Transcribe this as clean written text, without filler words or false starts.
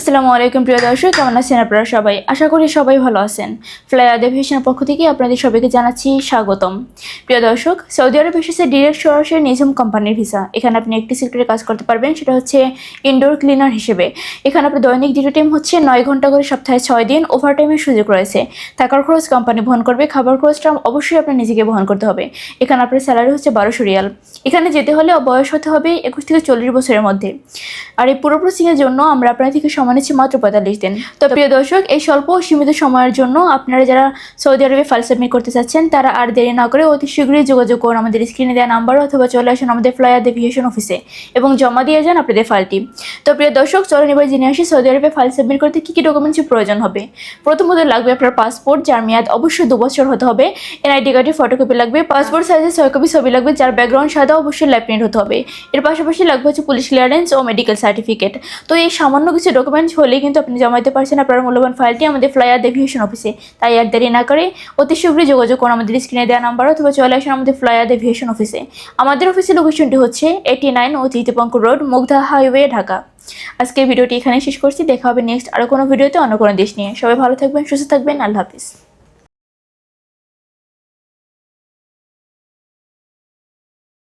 আসসালামু আলাইকুম প্রিয় দর্শক, কেমন আছেন আপনারা সবাই? আশা করি সবাই ভালো আছেন। ফ্লাই এভিয়েশনের পক্ষ থেকে আপনাদের সবাইকে জানাচ্ছি স্বাগতম। প্রিয় দর্শক, সৌদি আরব এসেছে ডিরেক্ট সরাসরি নিঝুম কোম্পানির ভিসা। এখানে আপনি একটি সেক্টরে কাজ করতে পারবেন, সেটা হচ্ছে ইনডোর ক্লিনার হিসেবে। এখানে আপনার দৈনিক ডিউটি টাইম হচ্ছে 9 ঘন্টা করে, সপ্তাহে 6 দিন। ওভারটাইমের সুযোগ রয়েছে। থাকার খরচ কোম্পানি বহন করবে, খাবার খরচটা অবশ্যই আপনার নিজেকে বহন করতে হবে। এখানে আপনার স্যালারি হচ্ছে 1200 রিয়াল। এখানে যেতে হলে বয়স হতে হবে 21 থেকে 40 বছরের মধ্যে। আর এই পুরো প্রসেসিংয়ের জন্য আমরা আপনার থেকে সময় নিচ্ছি মাত্র 45 দিন। তো প্রিয় দর্শক, এই স্বল্প সীমিত সময়ের জন্য আপনারা যারা সৌদি আরবে ফাইল সাবমিট করতে চাচ্ছেন তারা আর দেরি না করে অতি শীঘ্রই যোগাযোগ করুন আমাদের স্ক্রিনে দেওয়া নাম্বার, অথবা চলে আসুন আমাদের ফ্লাই এভিয়েশন অফিসে এবং জমা দিয়ে যান আপনাদের ফাইলটি। তো প্রিয় দর্শক, চলুন এবার জেনে আসি সৌদি আরবে ফাইল সাবমিট করতে কী কী ডকুমেন্টসের প্রয়োজন হবে। প্রথমত লাগবে আপনার পাসপোর্ট, যার মেয়াদ অবশ্যই 2 বছর হতে হবে। এনআইডি কার্ডের ফটোকপি লাগবে। পাসপোর্ট সাইজের 6 কপি ছবি লাগবে, যার ব্যাকগ্রাউন্ড সাদা, অবশ্যই ল্যাব প্রিন্ট হতে হবে। এর পাশাপাশি লাগবে হচ্ছে পুলিশ ক্লিয়ারেন্স ও মেডিকেল সার্টিফিকেট। তো এই সামান্য কিছু ডকুমেন্টস হলেই কিন্তু আপনি জমা দিতে পারছেন আপনার মূল্যবান ফাইলটি আমাদের ফ্লাই এভিয়েশন অফিসে। তাই আর দেরি না করে অতি শীঘ্রই যোগাযোগ করুন আমাদের স্ক্রিনে দেওয়া নাম্বার, অথবা চলে আসুন আমাদের ফ্লাই এভিয়েশন অফিসে। আমাদের অফিসের লোকেশনটি হচ্ছে 89 ও চিত্তপঙ্ক রোড, মুগদা হাইওয়ে, ঢাকা। আজকের ভিডিওটি এখানেই শেষ করছি। দেখা হবে নেক্সট আরও কোনো ভিডিওতে অন্য কোনো দেশ নিয়ে। সবাই ভালো থাকবেন, সুস্থ থাকবেন। আল্লাহ হাফিজ।